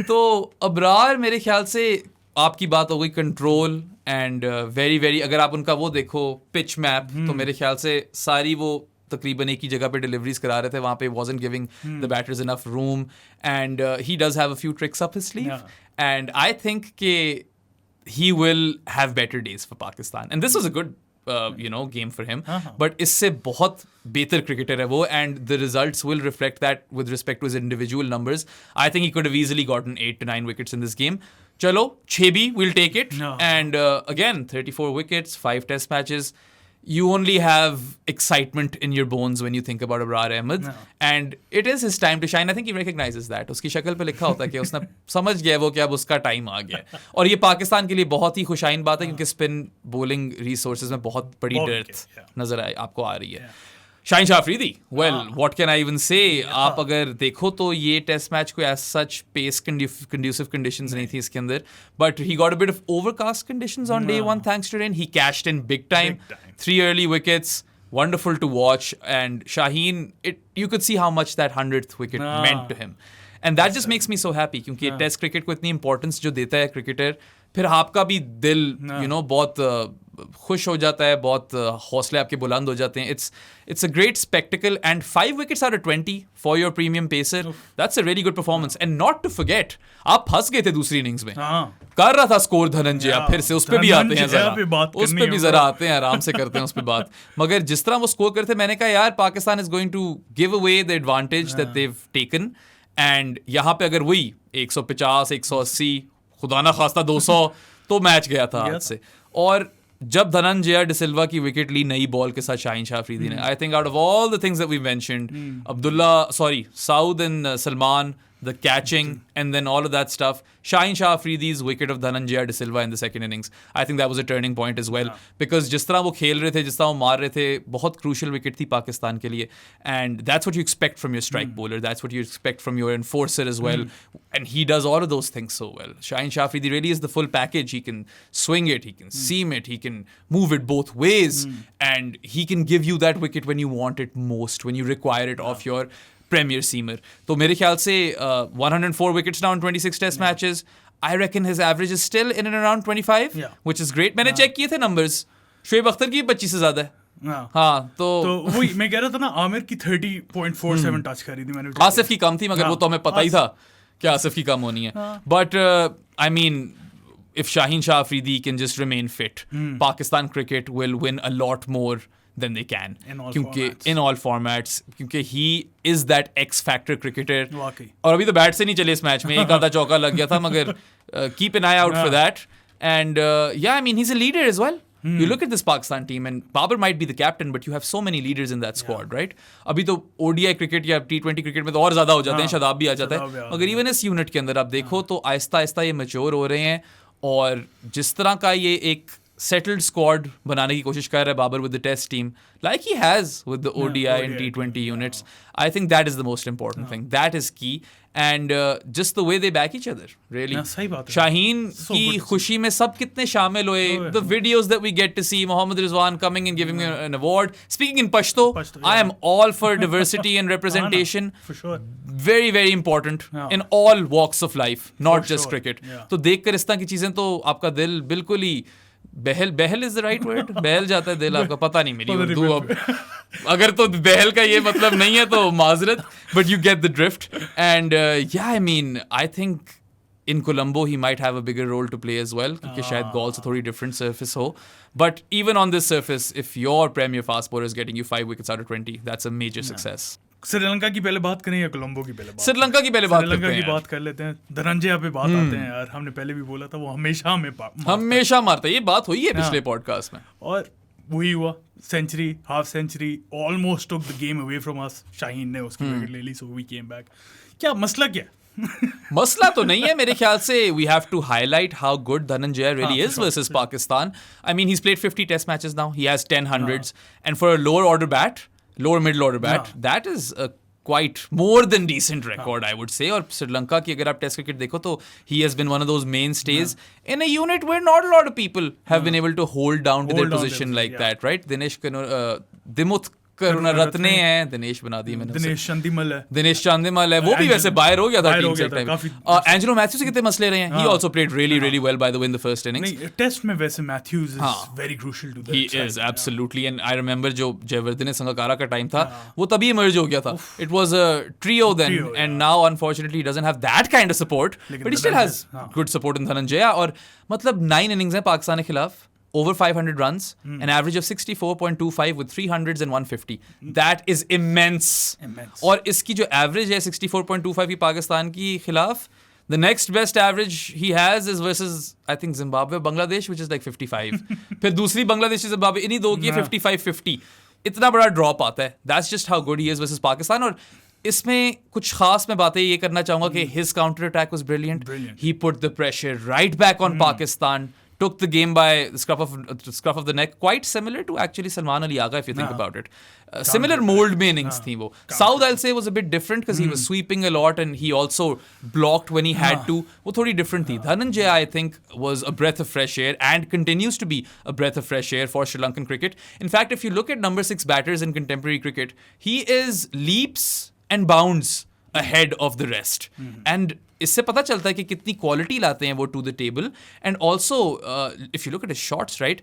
तो अबरार मेरे ख्याल से आपकी बात हो गई कंट्रोल एंड वेरी अगर आप उनका वो देखो पिच मैप, तो मेरे ख्याल से सारी वो तकरीबन एक ही जगह पे डिलीवरीज करा रहे थे, वहाँ पे wasn't giving the batters enough room, and he does have a few tricks up his sleeve, and I think ke he will have better days for Pakistan, and this was a good game for him, but इससे बहुत बेहतर cricketer है वो, and the results will reflect that with respect to his individual numbers. I think he could have easily gotten 8 to 9 wickets in this game. Chalo, 6 bhi, we'll take it. And again, 34 wickets, 5 test matches. You only have excitement in your bones when you think about Abrar Ahmed. And it is his time to shine. I think he recognizes that. उसकी शक्ल पे लिखा होता है कि उसने समझ गया वो कि अब उसका टाइम आ गया. और ये पाकिस्तान के लिए बहुत ही खुशाइन बात है, क्योंकि स्पिन बॉलिंग रिसोर्सेज में बहुत बड़ी डेप्थ नजर आपको आ रही है. Shaheen Shah Afridi, well what can I even say. आप अगर देखो तो ये टेस्ट मैच को as such pace conducive conditions नहीं थी इसके अंदर, but he got a bit of overcast conditions on day one thanks to rain. He cashed in big time, 3 early wickets, wonderful to watch, and Shaheen, you could see how much that 100th wicket meant to him, and that just makes me so happy, क्योंकि test cricket को इतनी importance जो देता है cricketer, फिर आपका भी दिल बहुत खुश हो जाता है, बहुत हौसले आपके बुलंद हो जाते हैं. It's a great spectacle, and 5 wickets out of 20 for your premium pacer, that's a really good performance. And not to forget, आप फंस गए थे दूसरी इनिंग्स में, कर रहा था स्कोर धनंजय, फिर से उस पे भी आते हैं जरा, उस पे भी जरा आते हैं, आराम से करते हैं उस पे बात. मगर जिस तरह वो स्कोर करते, मैंने कहा यार Pakistan is going to give away the advantage that they have taken, and यहाँ पे अगर वही 150 180 खुदा ना खास्ता 200 तो मैच गया था हाथ से. और जब धनंजय डिसिल्वा की विकेट ली नई बॉल के साथ शाहीन शाह अफरीदी ने, I think out of all the things that we mentioned, Saud and Salman, the catching, and then all of that stuff, Shaheen Shah Afridi's wicket of Dhananjaya De Silva in the second innings, I think that was a turning point as well, because जिस तरह वो खेल रहे थे, जिस तरह वो मार रहे थे, बहुत crucial wicket थी पाकिस्तान के लिए, and that's what you expect from your strike bowler, that's what you expect from your enforcer as well, and he does all of those things so well. Shaheen Shah Afridi really is the full package. He can swing it, he can seam it, he can move it both ways, and he can give you that wicket when you want it most, when you require it off your Premier seamer. तो मेरे ख्याल से 104 wickets now in 26 test matches. I reckon his average is still in and around 25, which is great. मैंने check किए थे numbers. Shoaib Akhtar की 25 से ज़्यादा है. हाँ, तो वही मैं कह रहा था ना, आमिर की 30.47 टच करी थी मैंने. आसिफ की कम थी, मगर वो तो हमें पता ही था कि आसिफ की कम होनी है. But I mean, if Shaheen Shah Afridi can just remain fit, Pakistan cricket will win a lot more than they can. In all formats. क्योंकि he is that X factor cricketer. और अभी तो बैट से नहीं चले इस match में, एक आधा चौका लग गया था, मगर keep an eye out for that. And I mean, he's a leader as well. You look at this Pakistan team, and Babar might be the captain, but you have so many leaders in that squad, right? अभी तो ODI cricket या T20 cricket में तो और ज़्यादा हो जाते हैं, शादाब भी आ जाता है, मगर इवन इस यूनिट के अंदर आप देखो तो आहिस्ता आहिस्ता ये मैच्योर हो रहे हैं, और जिस तरह का ये एक settled squad बनाने की कोशिश कर रहा है Babar with the test team, like he has with the ODI and T20 units. I think that is the most important thing. That is key. And just the way they back each other, really. सही बात है. शाहीन की खुशी में सब कितने शामिल हुए. The videos that we get to see, Mohammad Rizwan coming and giving an award. Speaking in Pashto, I am all for diversity and representation. For sure. Very, very important in all walks of life, not just cricket. तो देखकर इस तरह की चीजें तो आपका दिल बिल्कुल ही बहल इज द राइट वर्ड, बहल जाता है दिल आपका. पता नहीं मेरी उर्दू अब, अगर तो बहल का ये मतलब नहीं है तो माजरत, but you get the drift. And I mean, I think in Colombo he might have a bigger role to play as well, क्योंकि शायद गॉल से थोड़ी डिफरेंट सर्फिस हो, but even on this surface if your premier fast bowler is getting you 5 wickets out of 20, that's a major success. Sri Lanka की पहले बात करें या कोलंबो की पहले बात? श्रीलंका की पहले बात श्रीलंका की बात कर लेते हैं. धनंजय पे बात आते हैं यार, हमने पहले भी बोला था वो हमेशा मारता है. ये बात हुई है पिछले पॉडकास्ट में, और वही हुआ. Century, half century, almost took the game away from us. Shaheen ने उसकी विकेट ले ली, सो वी केम बैक. क्या मसला क्या मसला तो नहीं है मेरे ख्याल से. We have to highlight how good Dhananjaya really is versus Pakistan. I mean, he has played 50 test matches now, he has 10 hundreds, and for a lower middle order bat, that is a quite more than decent record, I would say. और श्रीलंका की अगर आप test cricket देखो तो he has been one of those mainstays in a unit where not a lot of people have been able to hold down to their position like that, right? Dimuth Karunaratne हैं, दिनेश बना दी मैंने उसे। दिनेश चंदीमल है, दिनेश चांदीमल है, वो भी वैसे बाहर हो गया था टीम से एक टाइम। काफी। एंजेलो मैथ्यूज से कितने मसले रहे हैं, he also played really well by the way in the first innings। नहीं, टेस्ट में वैसे Mathews is very crucial to that. He is absolutely, and I remember जो जयवर्धने संगकारा का टाइम था, वो तभी इमर्ज हो गया था। It was a trio then, and now unfortunately he doesn't have that kind of support, but he still has good support in Dhananjay. और मतलब 9 innings हैं पाकिस्तान के खिलाफ, over 500 runs, an average of 64.25 with 300s and 150. That is immense. और इसकी जो average है 64.25 की पाकिस्तान की खिलाफ, the next best average he has is versus I think Zimbabwe, Bangladesh, which is like 55. फिर दूसरी बांग्लादेशी जिम्बाब्वे, इन्हीं दो की 55-50. इतना बड़ा ड्रॉप आता है। That's just how good he is versus Pakistan. और इसमें कुछ खास मैं बातें ये करना चाहूंगा कि his counter attack was brilliant. He put the pressure right back on Pakistan. Took the game by the scruff of the neck, quite similar to actually Salman Ali Agha if you think about it. Similar mold mein innings thi wo. South I'll say was a bit different because he was sweeping a lot and he also blocked when he had to. Wo thodi different thi. Dhananjay I think was a breath of fresh air and continues to be a breath of fresh air for Sri Lankan cricket. In fact, if you look at number 6 batters in contemporary cricket, he is leaps and bounds ahead of the rest. And इससे पता चलता है कि कितनी quality लाते हैं वो to the table. And also if you look at his shots, right,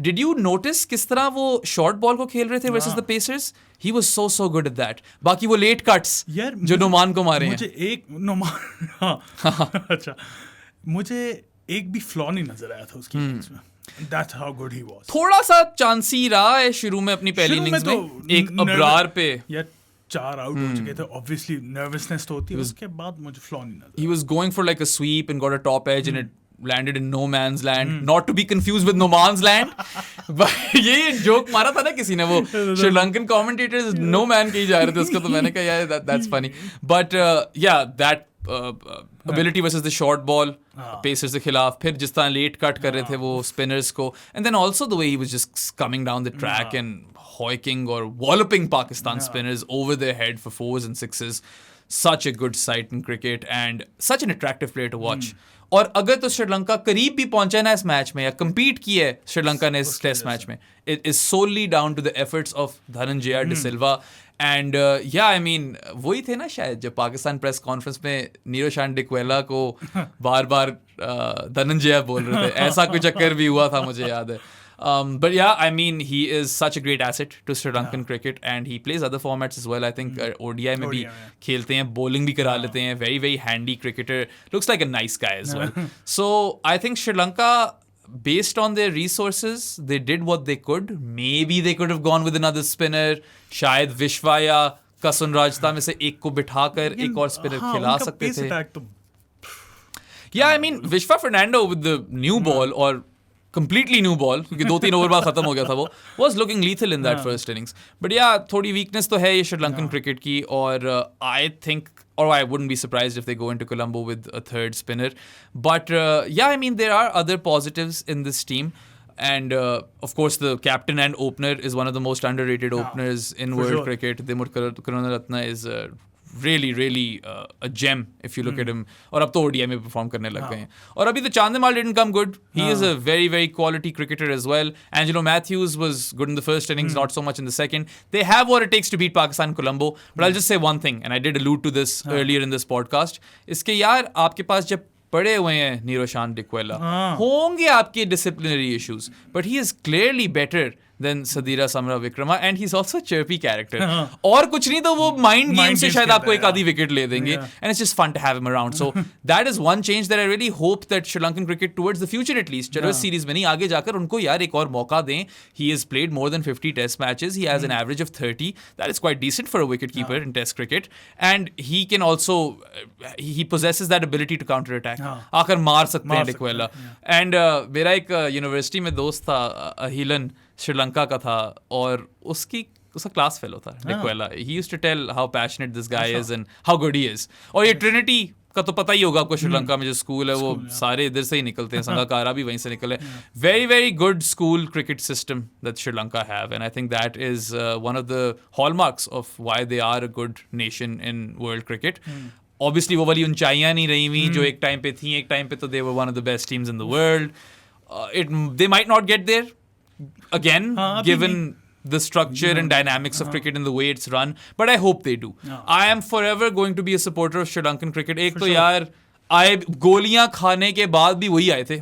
did you notice किस तरह वो शॉर्ट बॉल को खेल रहे थे versus the pacers? He was so good at that. बाकी वो लेट कट्स जो नोमान को मारे हैं, मुझे एक नोमान अच्छा, मुझे एक भी फ्लॉ नहीं नजर आया था उसकी इनिंग्स में। That's how good he was. थोड़ा सा चांसी रहा है शुरू में अपनी पहली इनिंग्स में, एक अब्रार पे 4 आउट हो चुके थे, ऑब्वियसली नर्वसनेस तो होती है, उसके बाद मुझे फ्लॉ नहीं नजर। He was going for like a sweep and got a top edge and it landed in no man's land, not to be confused with no man's land। But ये joke मारा था ना किसी ने, वो श्रीलंकन commentators no man के ही जा रहे थे उसको, तो मैंने कहा यार that's funny। But yeah, that ability versus the short ball, Pacers के खिलाफ, फिर जिस तरह लेट कट कर रहे थे वो स्पिनर्स को, and then also the way he was just coming down the track and hoiking or walloping Pakistan spinners over their head for 4s and 6s. Such a good sight in cricket and such an attractive player to watch. और अगर तो श्रीलंका करीब भी पहुंचा ना इस match में या compete किया है श्रीलंका ने इस टेस्ट मैच में, it is solely down to the efforts of Dhananjay de Silva. And yeah, I mean, वही थे ना शायद जब पाकिस्तान प्रेस कॉन्फ्रेंस में नीरोशान डिक्वेला को बार बार धनंजय बोल रहे थे, ऐसा कुछ चक्कर भी हुआ था मुझे याद है। But yeah, I mean, he is such a great asset to Sri Lankan cricket and he plays other formats as well. I think ODI में भी खेलते हैं, bowling भी करा लेते हैं, very handy cricketer, looks like a nice guy as well. So I think Sri Lanka, based on their resources, they did what they could. Maybe they could have gone with another spinner. शायद विश्वा या कसुन राजता में से एक को बिठाकर एक और स्पिनर खिला सकते थे। Yeah, I mean, Vishwa Fernando with the new ball or completely new ball, क्योंकि 2-3 ओवर बाद खत्म हो गया था वो, was looking lethal in that first innings. But yeah, थोड़ी weakness तो है ये श्रीलंकन क्रिकेट की, और I think, or I wouldn't be surprised if they go into Colombo with a third spinner. But yeah, I mean, there are other positives in this team. And of course, the captain and opener is one of the most underrated openers in world cricket. Dimur Karunaratne is really a gem if you look at him. और अब तो ODI में perform करने लग गए हैं। और अभी तो Chandimal didn't come good. He is a very quality cricketer as well. Angelo Matthews was good in the first innings, not so much in the second. They have what it takes to beat Pakistan Colombo. But I'll just say one thing, and I did allude to this earlier in this podcast. इसके यार आपके पास जब पड़े हुए हैं नीरोशान डिक्वेला, होंगे आपके disciplinary issues, but he is clearly better than Sadeera Samarawickrama, and he is also chirpy character. और कुछ नहीं तो वो माइंड गेम से शायद आपको एक आधी विकेट ले देंगे, and it's just fun to have him around. So that is one change that I really hope that Sri Lankan cricket towards the future at least, चलो इस सीरीज में नहीं, आगे जाकर उनको यार एक और मौका दें। He has played more than 50 test matches, he has an average of 30, that is quite decent for a wicket keeper in test cricket, and he can also, he possesses that ability to counter attack, आकर मार सकते हैं Dickwella. And मेरा एक university में दोस्त था अहिलन, श्रीलंका का था, और उसका क्लास फेलो था Dickwella. He used to tell how passionate this guy is and how good he is. और ये ट्रिनिटी का तो पता ही होगा आपको, श्रीलंका में जो स्कूल है वो सारे इधर से ही निकलते हैं, संगाकारा भी वहीं से निकले। Very good school cricket system that Sri Lanka have, and I think that is one of the hallmarks of why they are a good nation in world cricket. Obviously वो वाली ऊंचाइयां नहीं रही हुई जो एक टाइम पे थी, एक टाइम पे तो they were one of the best teams in the world. They might not get there again, given the structure and dynamics of cricket and the way it's run, but I hope they do. I am forever going to be a supporter of Sri Lankan cricket. एक तो यार आए गोलियां खाने के बाद भी वही आए थे,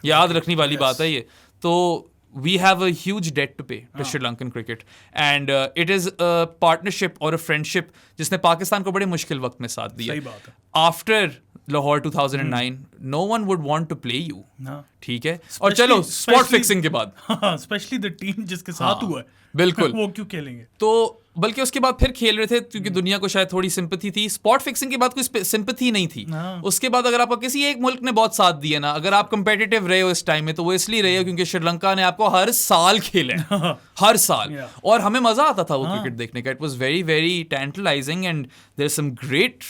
याद रखने वाली बात है ये. तो we have a huge debt to pay to Sri Lankan cricket, and it is a partnership or a friendship जिसने पाकिस्तान को बड़े मुश्किल वक्त में साथ दिया. After Lahore 2009, no one would want to play you. ठीक है. और चलो spot fixing के बाद, especially the team जिसके साथ हुआ है, बिल्कुल वो क्यों खेलेंगे. तो बल्कि उसके बाद फिर खेल रहे थे क्योंकि दुनिया को शायद थोड़ी सिंपैथी थी. स्पॉट फिक्सिंग के बाद कोई सिंपैथी नहीं थी. उसके बाद अगर आपको किसी एक मुल्क ने बहुत साथ दिया ना, अगर आप कंपेटिटिव रहे हो इस टाइम में, तो वो इसलिए रहे हो क्योंकि श्रीलंका ने आपको हर साल खेले हर साल. और हमें मजा आता था वो क्रिकेट देखने का. It was very very tantalising and there some great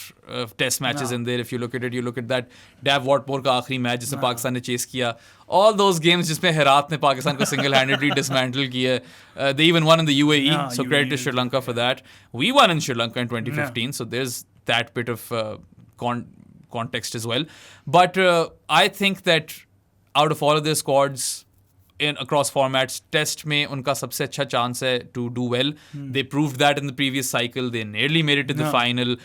test matches in there. If you look at that Dav Whatmore का आखिरी मैच जिसमें पाकिस्तान ने चेस किया, all those games जिसमें हेरात ने पाकिस्तान को single handedly dismantle किया. They even won in the UAE, so credit to Sri Lanka for that. We won in Sri Lanka in 2015, so there's that bit of context as well. But I think that out of all of their squads in across formats, test में उनका सबसे अच्छा chance है to do well. They proved that in the previous cycle. They nearly made it to the final,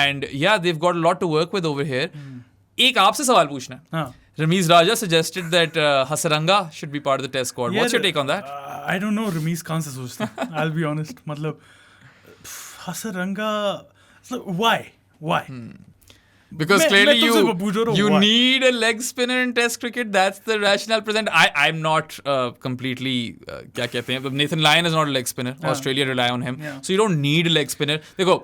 and yeah, they've got a lot to work with over here. एक आपसे सवाल पूछना है. Ramiz Raja suggested that Hasaranga should be part of the test squad. What's your take on that? I don't know. Ramiz कहाँ से सोचता है? I'll be honest. मतलब Hasaranga, why? Because clearly you need a leg spinner in Test cricket. That's the rationale present. I'm not completely क्या कहते हैं? Nathan Lyon is not a leg spinner. Australia rely on him, so you don't need a leg spinner. देखो.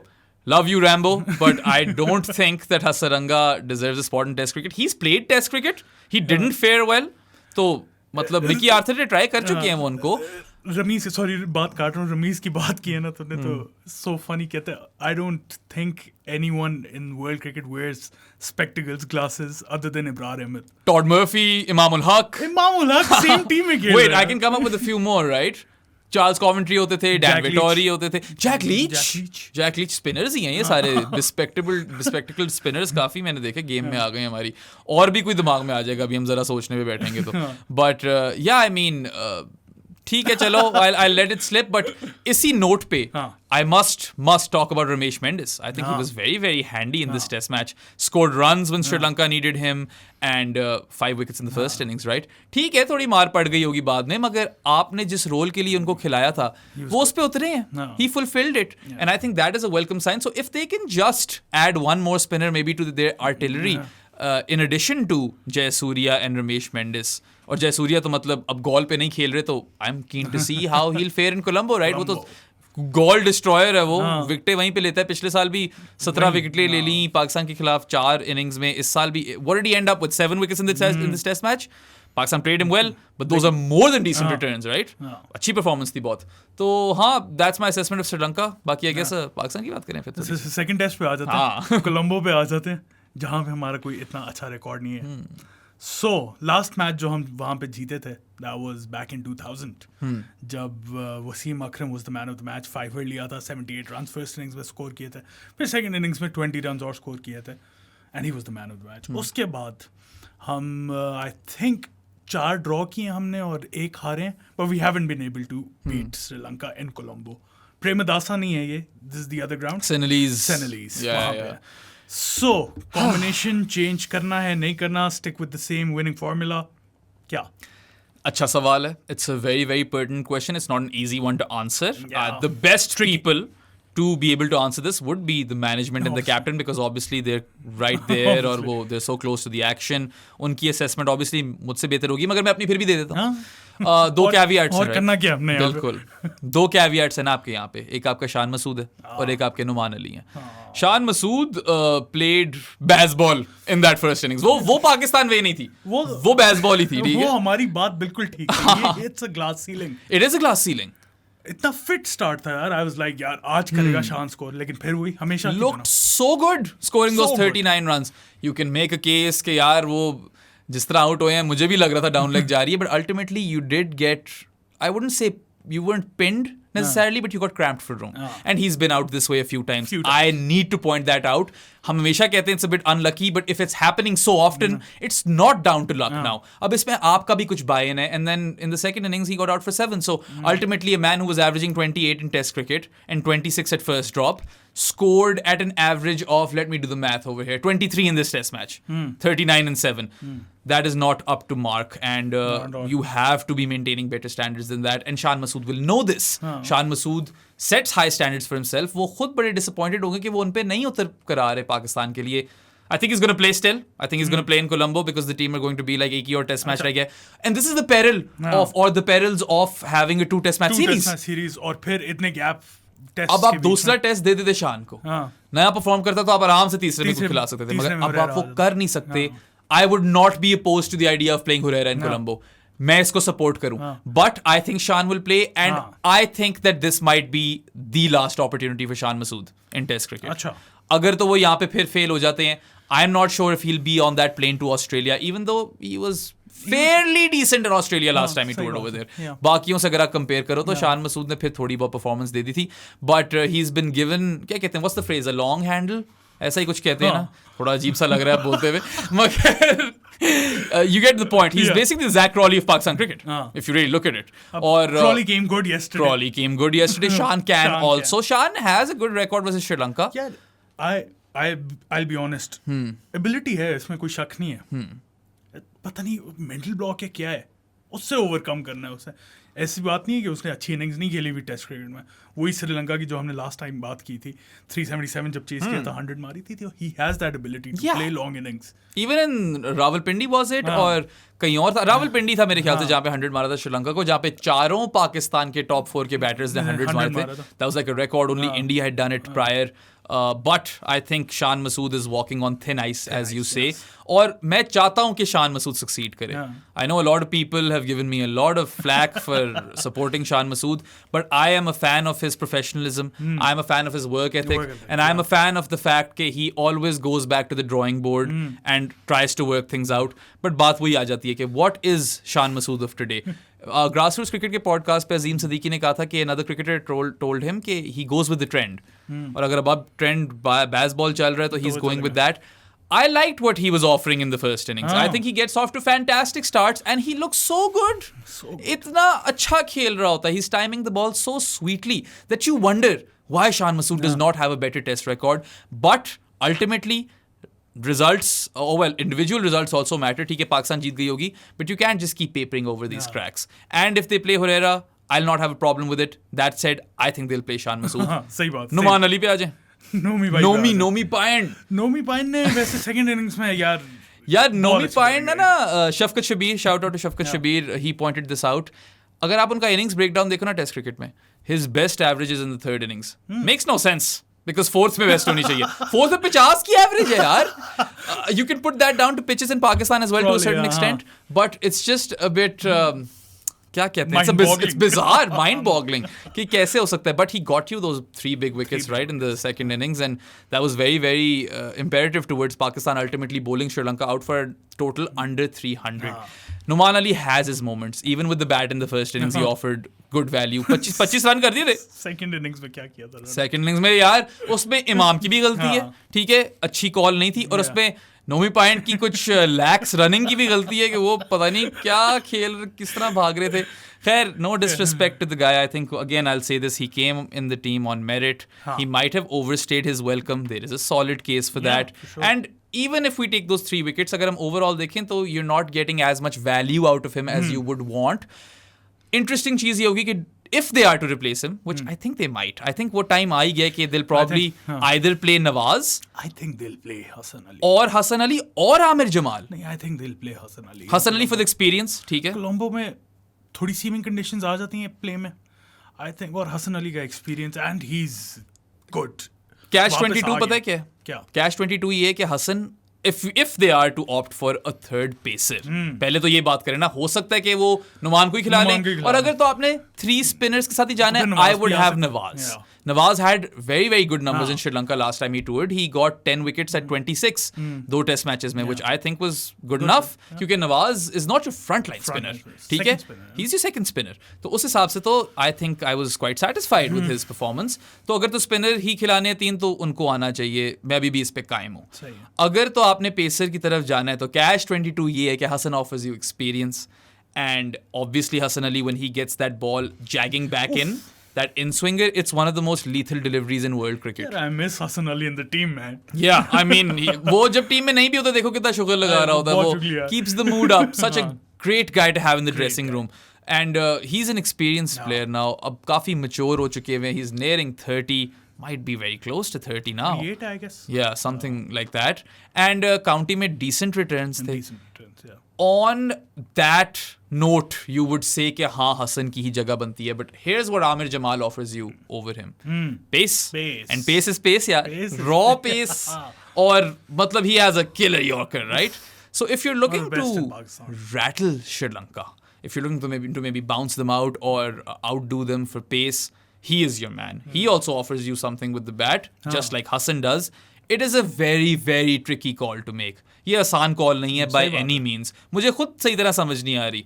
Love you, Rambo, but I don't think that Hasaranga deserves a spot in Test cricket. He's played Test cricket. He didn't fare well. तो मतलब Mickey Arthur ने try कर चुके हैं वो उनको. Ramiz, sorry बात काट रहा हूँ, रमीज की बात की है ना तुमने, तो so funny कहते हैं. I don't think anyone in world cricket wears spectacles, glasses other than Ibrar Ahmed. Todd Murphy, Imamul Haq, same team में खेल. Wait, I can come up with a few more, right? Charles Coventry होते थे, Dan Vettori होते थे, Jack Leach spinners ही हैं ये सारे. बिस्पेक्टिकल्ड spinners काफी मैंने देखे गेम में आ गए हमारी. और भी कोई दिमाग में आ जाएगा अभी हम जरा सोचने पे बैठेंगे तो. बट या आई मीन ठीक है, चलो I let it slip. But इसी नोट पे आई must talk about Ramesh Mendis. I think he was very very handy in this test match. Scored runs when Sri Lanka needed him, and 5 wickets in the first innings, right? ठीक है, थोड़ी मार पड़ गई होगी बाद में, मगर आपने जिस रोल के लिए उनको खिलाया था वो उस पे उतरे हैं. He fulfilled it, and I think that is a welcome sign. So if they can just add one more spinner maybe to their artillery, in addition to Jayasuriya and Ramesh Mendis, और जयसूर्या तो मतलब अब gall पे नहीं खेल रहे, तो I am keen to see how he will fare in Colombo, right? वो तो गोल डिस्ट्रॉयर है वो. विकेटें वहीं पे लेता है. पिछले साल भी 17 विकेटें ले ली पाकिस्तान के खिलाफ 4 इनिंग्स में. इस साल भी what did he end up with 7 wickets in this test match. Pakistan played him well, but those are more than decent returns, right? अच्छी परफॉर्मेंस थी बहुत. तो हाँ, that's my assessment of Sri Lanka. बाकी I guess पाकिस्तान की बात करें फिर तो. सेकंड टेस्ट पे आ जाते हैं, कोलंबो पे आ जाते हैं, जहाँ पे हमारा कोई इतना अच्छा रिकॉर्ड नहीं है. So, लास्ट मैच जो हम वहाँ पे जीते थे, that was back in 2000, जब वसीम अकरम was the man of the match. 5 wicket लिया था, 78 रन फर्स्ट इनिंग्स में स्कोर किए थे, फिर सेकंड इनिंग्स में 20 रन और स्कोर किए थे, and he was the man of the match. उसके बाद हम I think 4 ड्रॉ किए हमने और 1 हारे, but we haven't been able to beat Sri Lanka in Colombo. Premadasa नहीं है ये, this is the other ground. Senelese. Yeah. So, combination change करना है, नहीं करना, stick with the same winning formula, क्या? अच्छा सवाल है. It's a very very pertinent question. It's not an easy one to answer. The best people to be able to answer this would be the management and the captain, because obviously they're right there और वो they're so close to the action. उनकी assessment obviously मुझसे बेहतर होगी, मगर मैं अपनी फिर भी दे देता हूँ. 2 caveats और करना क्या हमने बिल्कुल 2 caveats हैं ना आपके यहाँ पे. एक आपका शान मसूद है और एक आपके नुमान अली हैं. Shan Masood played baseball in that first innings. वो पाकिस्तान वे नहीं थी, वो baseball ही थी. ठीक है, वो हमारी बात बिल्कुल ठीक है. It's a glass ceiling. It is a glass ceiling. इतना फिट स्टार्ट था यार. आई वाज लाइक यार आज करेगा शान स्कोर, लेकिन फिर वही हमेशा looked so good scoring those 39 runs. You can make a case कि यार वो जिस तरह आउट हुए हैं, मुझे भी लग रहा था डाउन लेग जा रही है, but ultimately you did get, I wouldn't say you weren't pinned, necessarily, but he got cramped for room. And he's been out this way a few times. Few I need to point that out. हम हमेशा कहते हैं it's a bit unlucky, but if it's happening so often, it's not down to luck now. अब इसमें आपका भी कुछ buy-in है, and then in the second innings he got out for 7. So ultimately, a man who was averaging 28 in Test cricket and 26 at first drop scored at an average of, let me do the math over here, 23 in this Test match, 39 and 7. That is not up to mark, and you have to be maintaining better standards than that. And Shan Masood will know this. Shan Masood sets high standards for himself. वो खुद बड़े disappointed होंगे कि वो उन पे नहीं उतर कर आ रहे पाकिस्तान के लिए. I think he's going to play still. I think he's going to play in Colombo because the team are going to be like एक ही और Test match रह गया. And this is the peril or the perils of having a 2 Test match series. 2 Test match series और फिर इतने gap. अब आप दूसरा टेस्ट दे देते शान को, नया परफॉर्म करता तो आप आराम से तीसरे में खिला सकते थे, मगर अब आप वो कर नहीं सकते. I would not be opposed to the idea of playing Huraira in Colombo. मैं इसको सपोर्ट करूं, but I think Shan will play, and I think that this might be the last opportunity for Shan Masood in test cricket. अच्छा, अगर तो वो यहाँ पे फिर फेल हो जाते हैं, I am not sure if he will be on that plane to Australia, even though he was fairly decent in Australia last time he toured over there. बाकियों से अगर आप कंपेयर करो तो शान मसूद ने फिर थोड़ी बहुत परफॉर्मेंस दे दी थी, बट he's been given, क्या कहते हैं, what's the phrase, a long handle, ऐसा ही कुछ कहते हैं ना, थोड़ा अजीब सा लग रहा है बोलते हुए, मगर you get the point. He's basically the Zach Crawley of Pakistan cricket, if you really look at it. Or Crawley came good yesterday. Shan can also. Shan has a good record versus Sri Lanka. I'll be honest, ability है, इसमें कोई शक नहीं है. पता नहीं mental block है क्या है, उससे ओवरकम करना है उसे. ऐसी बात नहीं है कि उसने अच्छी इनिंग्स नहीं खेली हुई टेस्ट क्रिकेट में. वही श्रीलंका की जो हमने लास्ट टाइम बात की थी, 377 जब चेस किया था, 100 मारी थी. He has that ability to play long innings. Even in Rawalpindi was it, और कहीं और था, रावलपिंडी था मेरे ख्याल से, जहाँ पे 100 मारा था श्रीलंका को, जहाँ पे चारों पाकिस्तान के टॉप 4 के बैटर्स ने 100 मारे थे. That was like a record, only India had done it prior. But I think Shan Masood is walking on thin ice, as you say. और मैं चाहता हूँ कि Shan Masood succeed करे. I know a lot of people have given me a lot of flack for supporting Shan Masood, but I am a fan of his professionalism. I am a fan of his work ethic, and I am a fan of the fact that he always goes back to the drawing board and tries to work things out. But बात वही आ जाती है कि what is Shan Masood of today? Grassroots cricket के podcast पे अजीम सदीकी ने कहा था कि another cricketer told him कि he goes with the trend. और अगर अब ट्रेंड बेसबॉल चल रहा है तो he's going with that. I liked what he was offering in the first innings. I think he gets off to fantastic starts and he looks so good. इतना अच्छा खेल रहा होता है. He's timing the ball so sweetly that you wonder why Shan Masood does not have a better test record. But ultimately, results, individual results also matter. ठीक है, पाकिस्तान जीत गई होगी, but you can't just keep papering over these cracks. And if they play Hureira, I'll not have a problem with it. That said, I think they'll play Shan Masood. सही बात. नुमान अली पे आ जाए. Nomi pine ने वैसे सेकंड इनिंग्स में यार नोमी पाइन है ना, Shafqat Shabbir, shout out to Shafqat Shabbir, he pointed this out. अगर आप उनका इनिंग्स ब्रेकडाउन देखो ना टेस्ट क्रिकेट में, his best average is in the third innings. Makes no sense, because fourth में बेस्ट होनी चाहिए. फोर्थ में 50 की एवरेज है यार. You can put that down to pitches in Pakistan as well to a certain extent, but it's just a bit, क्या कहते हैं, it's bizarre, mind-boggling कि कैसे हो सकता है. But he got you those 3 big wickets right in the second innings, and that was very, very imperative towards Pakistan ultimately bowling Sri Lanka out for a total under 300. Numan Ali has his moments. Even with the bat in the first innings, he offered good value. 25 run कर दिए थे. Second innings में क्या किया था? Second innings में यार उसमें इमाम की भी गलती है, ठीक है, अच्छी कॉल नहीं थी, और उसमें नोमी पॉइंट की कुछ लैक्स रनिंग की भी गलती है कि वो पता नहीं क्या खेल, किस तरह भाग रहे थे. खैर, no disrespect to the guy. I think, again, I'll say this, he came in the team on merit. He might have overstayed his welcome. There is a solid case for that. For sure. And even if we take those 3 wickets, अगर हम overall देखें तो you're not getting as much value out of him as you would want. Interesting चीज़ ये होगी कि if they are to replace him, which I think they might. I think वो time आ ही गया कि they'll probably either play Nawaz. I think they'll play Hassan Ali. और Hassan Ali और आमिर जमाल. नहीं, I think they'll play Hassan Ali. Hassan Ali for the experience, ठीक है. कोलंबो में थोड़ी सीमिंग कंडीशंस आ जाती हैं प्ले में, I think, और हसन अली का experience, and he's good. Catch 22 पता है क्या? Catch 22 ये है कि Hasan, if they are to opt for a third pacer, पहले तो ये बात करें ना, हो सकता है कि वो नुमान को ही खिला लें, और अगर तो आपने 3 spinners के साथ ही जाना है, I would have Nawaz. Nawaz had very, very good numbers in Sri Lanka last time he toured. He got 10 wickets at 26, दो टेस्ट मैचेस में, which I think was good enough, क्योंकि Nawaz is not your frontline spinner, ठीक है? He's your second spinner. तो उस हिसाब से तो I think I was quite satisfied with his performance. तो अगर तो स्पिनर ही खिलाने हैं 3 तो उनको आना चाहिए, मैं अभी भी इस पे कायम हूँ. अगर तो आपने पेसर की तरफ जाना है तो कैश 22 ये है कि Hasan offers you experience, and obviously Hassan Ali, when he gets that ball jagging back in, that in-swinger, it's one of the most lethal deliveries in world cricket. Yeah, I miss Hassan Ali in the team, man. Yeah, I mean, वो जब team में नहीं भी होता देखो कितना sugar लगा रहा होता है वो, keeps the mood up. Such a great guy to have in the dressing room. And he's an experienced player now. अब काफी mature हो चुके हुए हैं. He's nearing 30. Might be very close to 30 now. 28, I guess. Yeah, something like that. And county में decent returns थे. Decent returns, yeah. On that note, you would say कि हाँ हसन की ही जगह बनती है, but here's what Amir Jamal offers you over him. Pace. And pace is pace, yeah. Raw pace. और मतलब he has a killer Yorker, right? So if you're looking to rattle Sri Lanka, if you're looking to maybe bounce them out or outdo them for pace, he is your man. He also offers you something with the bat, just like Hassan does. It is a very, very tricky call to make. ये आसान call नहीं है by any means. मुझे खुद सही तरह समझ नहीं आ रही.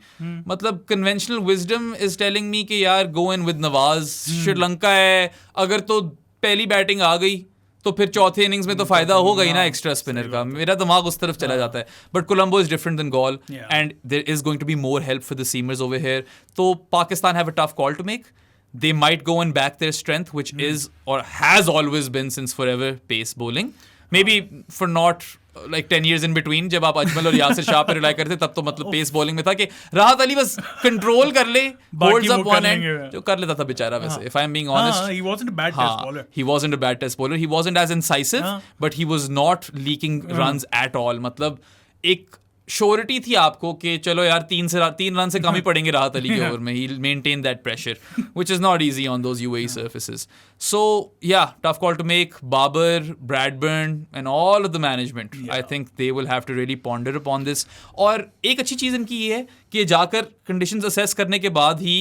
मतलब conventional wisdom is telling me कि यार go in with Nawaz. Sri Lanka है, अगर तो पहली बैटिंग आ गई तो फिर चौथे इनिंग्स में तो फायदा होगा ही ना एक्स्ट्रा स्पिनर का. मेरा दिमाग उस तरफ चला जाता है. But Colombo is different than Galle and there is going to be more help for the seamers over here. तो Pakistan have a tough call to make. They might go and back their strength, which is or has always been since forever pace bowling. Maybe for not like 10 years in between, जब आप अजमल और यासिर शाह पे rely करते तब तो मतलब pace bowling में था कि राहत अली बस कंट्रोल कर ले, होल्ड्स अप वन एंड, जो कर लेता था बेचारा. वैसे if I'm being honest, he wasn't a bad test bowler. He wasn't a bad test bowler. He wasn't as incisive, but he was not leaking runs at all. मतलब एक surety थी आपको कि चलो यार 3 रन से कम ही पड़ेंगे राहत अली के ओवर में. He'll maintain that pressure, which is not easy on those UAE surfaces. So yeah, tough call to make. Babar, Bradburn and all of the management, I think they will have to really ponder upon this. और एक अच्छी चीज़ इनकी ये है कि जाकर conditions assess करने के बाद ही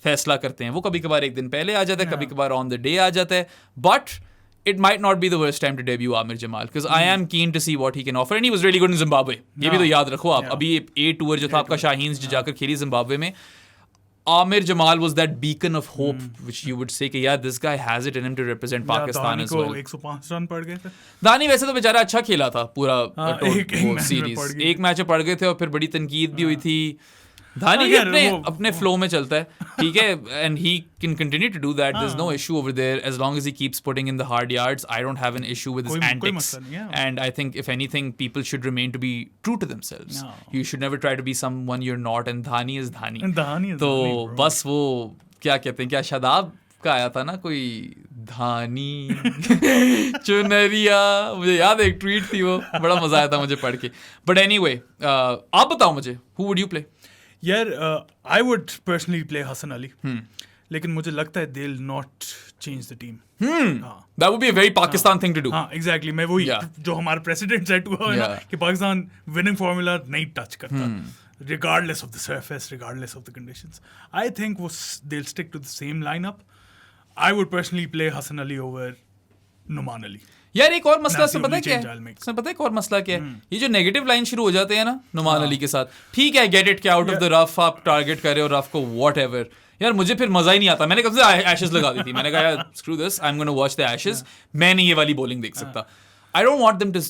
फैसला करते हैं. वो कभी कभार एक दिन पहले आ जाता है, कभी कभार on the day आ जाता है. But it might not be the worst time to debut Amir Jamal, because I am keen to see what he can offer, and he was really good in Zimbabwe. ये भी तो याद रखो आप. अभी A tour जो था आपका शाहीन्स जो जाकर खेली जिम्बाब्वे में, Amir Jamal was that beacon of hope, which you would say कि यार this guy has it in him to represent Pakistan as well. 105 run पड़ गए थे. दानी वैसे तो बेचारा अच्छा खेला था पूरा सीरीज. एक मैच में पड़ गए थे और फिर बड़ी तनकीद भी हुई थी. धानी भी अपने फ्लो में चलता है, ठीक है, and he can continue to do that. There is no issue over there as long as he keeps putting in the hard yards. I don't have an issue with his antics, and I think if anything people should remain to be true to themselves. You should never try to be someone you are not, and Dahani is Dahani. तो बस वो क्या कहते हैं, क्या शादाब का आया था ना कोई धानी चुनरिया, मुझे याद है एक ट्वीट थी, वो बड़ा मजा आया था मुझे पढ़ के. बट एनीवे, आप बताओ मुझे, हु वुड यू प्ले? यार I would personally play Hasan Ali, लेकिन मुझे लगता है they will not change the team. That would be a very Pakistan thing to do. हाँ एग्जैक्टली. मैं वही जो हमारा प्रेसिडेंट सेट हुआ है ना कि पाकिस्तान विनिंग फॉर्मूला नहीं टच करता, regardless of the surface, regardless of the conditions. I think they'll stick to the same lineup. I would personally play Hassan Ali over Numan Ali. यार एक और मसला इसमें पता है क्या है? इसमें पता है एक और मसला क्या है? ये जो नेगेटिव लाइन शुरू हो जाते हैं ना नुमान अली के साथ, ठीक है गेट इट के आउट ऑफ द रफ, आप टारगेट कर रहे हो रफ को, वॉट एवर. यार मुझे फिर मजा ही नहीं आता. मैंने कब से एशेस लगा दी थी. मैंने कहा यार screw this, I am gonna watch the ashes. मैं नहीं ये वाली बॉलिंग देख सकता. I don't want them to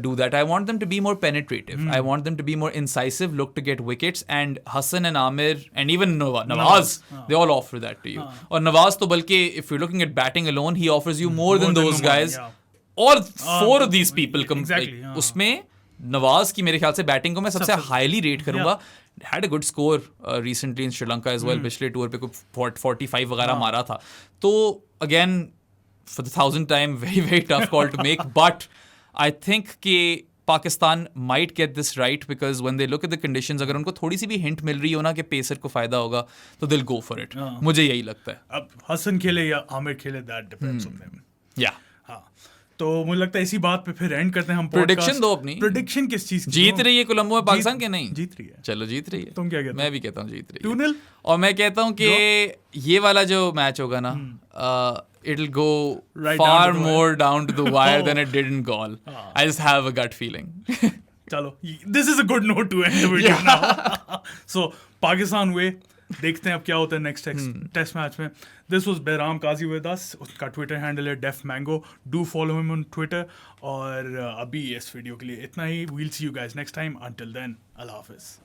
do that. I want them to be more penetrative. I want them to be more incisive, look to get wickets. And Hassan and Amir and even Nawaz, they all offer that to you. Or Nawaz to balki, if you're looking at batting alone, he offers you more than those guys. All 4 of these people. Exactly. उसमें नवाज की मेरे ख्याल से batting को मैं सबसे highly rate करूंगा. Had a good score recently in Sri Lanka as well. पिछले टूर पे कोई 45 वगैरह मारा था. तो again, for the 1000th time, very, very tough call to make. But I think कि Pakistan might get this right, because when they look at the conditions, अगर उनको थोड़ी सी भी hint मिल रही हो ना कि पेसर को फायदा होगा, तो they'll go for it. मुझे यही लगता है. अब हसन खेले या आमिर खेले, that depends on them. Yeah. हाँ. तो मुझे लगता है इसी बात पे फिर एंड करते हैं हम. प्रेडिक्शन दो अपनी. प्रेडिक्शन किस चीज की? जीत रही है कोलंबो में पाकिस्तान के? नहीं जीत रही है. चलो जीत रही है. तुम क्या कहते हो? मैं भी कहता हूँ जीत रही है 2-0. और मैं कहता हूँ कि ये वाला जो मैच होगा ना, it'll go Right down far to the wire. more down to the wire than Oh. it did in Gaul. I just have a gut feeling. चलो, this is a good note to end the video now. So Pakistan way, देखते हैं अब क्या होता है next test match में. This was behram Qazi with us. उसका Twitter handle है defmango. Do follow him on Twitter. और अभी इस वीडियो के लिए इतना ही. We'll see you guys next time. Until then, अल्लाह हाफिज़.